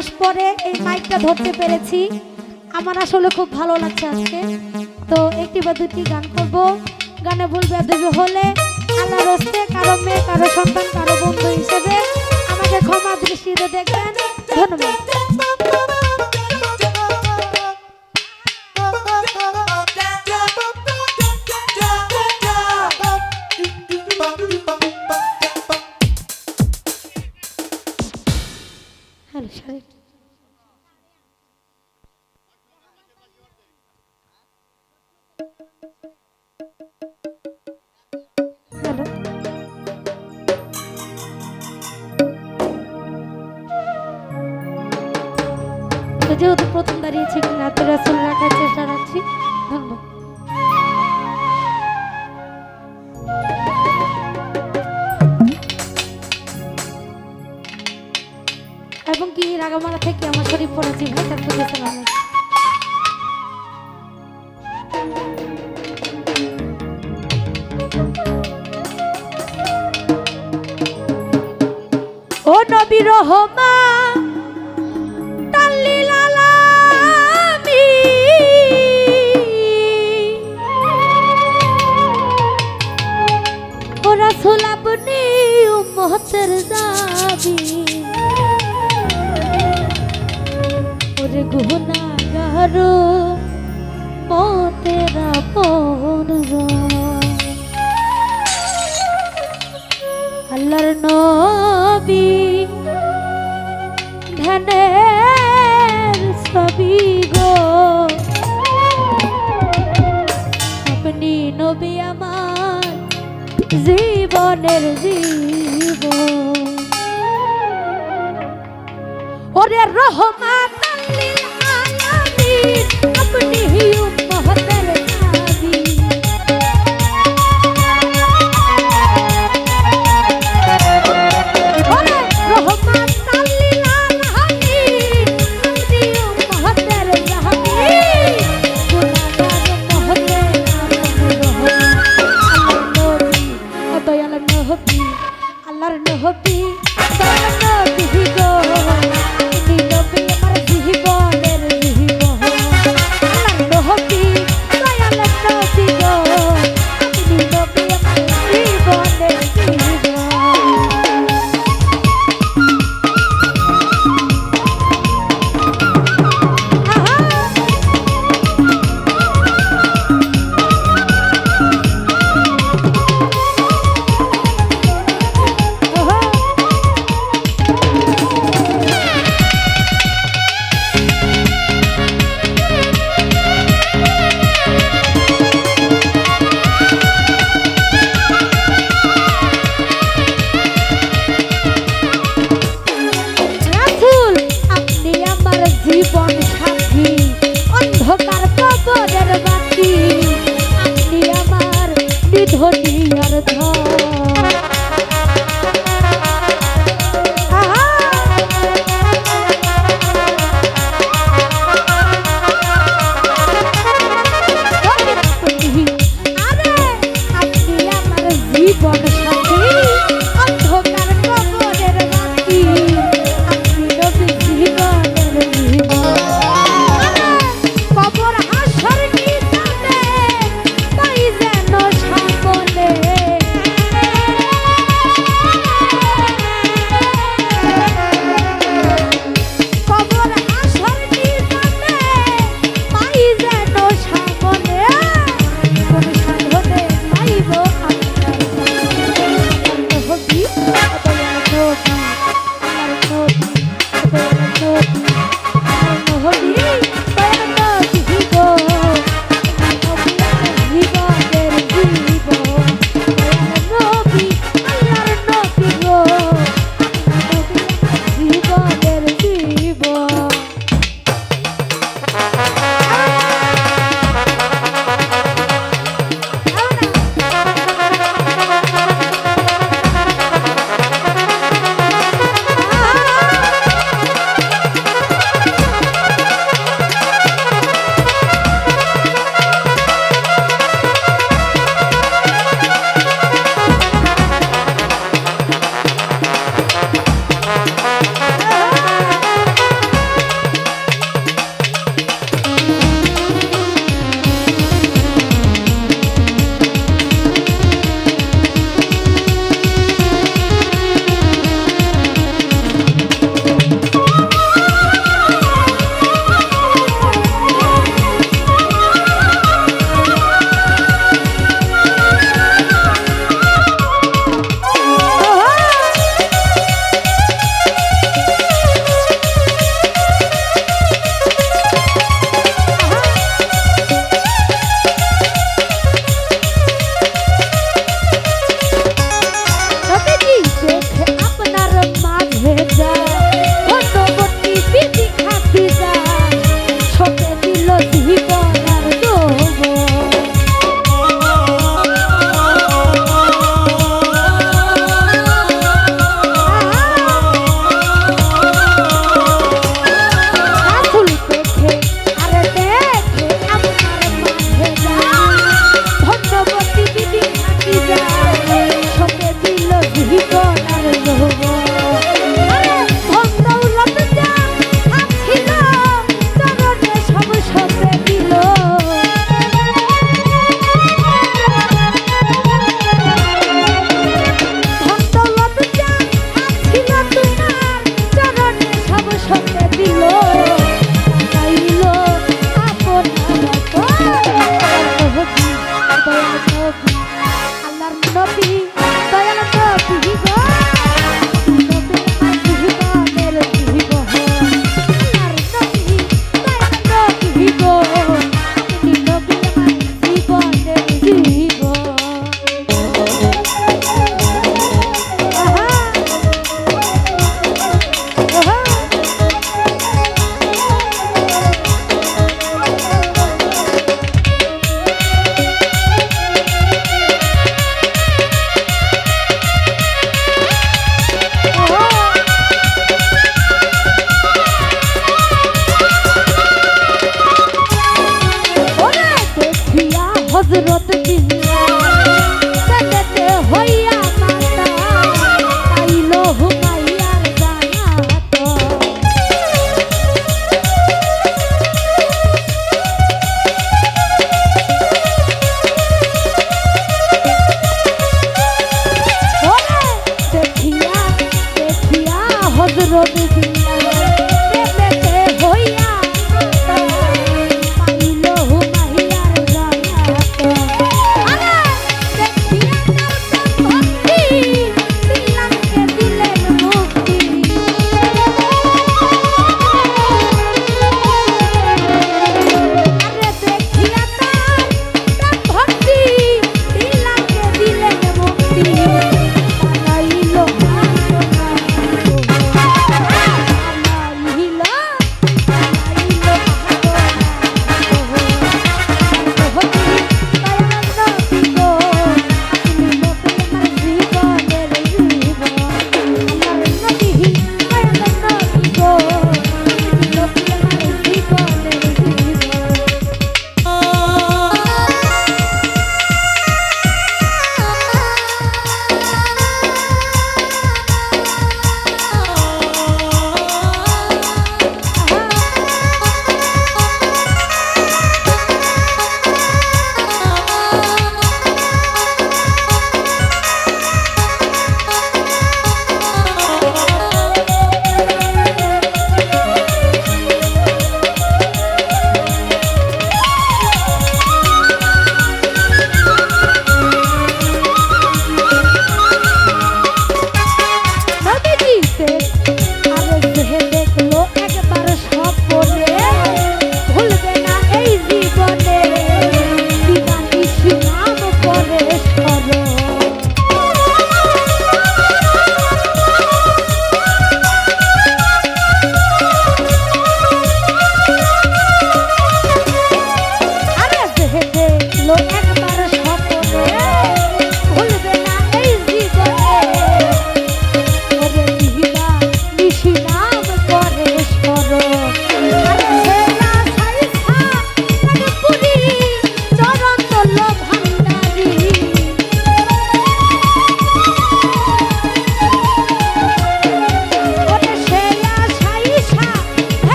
মাস পরে এই মাইকটা ধরতে পেরেছি। আমার আসলে খুব ভালো লাগছে আজকে। তো একটি বা দুটি গান করব। গানে বলবে দেবে হলে আল্লাহর হস্তে কারো মেয়ে কারো সন্তান কারো বন্ধু হিসেবে আমাকে ক্ষমা দৃষ্টিতে দেখবেন। ধন্যবাদ। Hello sorry. হ্যালো তো যেহেতু প্রথম দাঁড়িয়েছি নাতে রাসূল রাখার চেষ্টা রাখছি। ধন্যবাদ। এবং কি রাগামারা থেকে আমার শরীফ পড়েছি ভাই তার প্রতি সালাম। ও নবী রহমান তাল্লিল আলামিন ও রাসূল আপনি উম্মতের দাবি ওরে গুনাহগার মতের আপন আল্লাহর নবী ধ্যানের ছবি গো আপনি নবী আমার জীবনের জীবন ওরে রহমান লিল আলামিন আপনি উম্মতের নবী ওরে রহমান লিল আলামিন আপনি উম্মতের নবী গুনাহগার মহতের নবী দয়াল নবী আল্লাহর নবী দয়াল নবী গো নবী আমার জীবন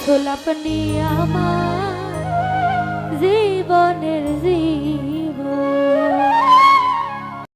রসুল আপনি আমার জীবনের জীবন।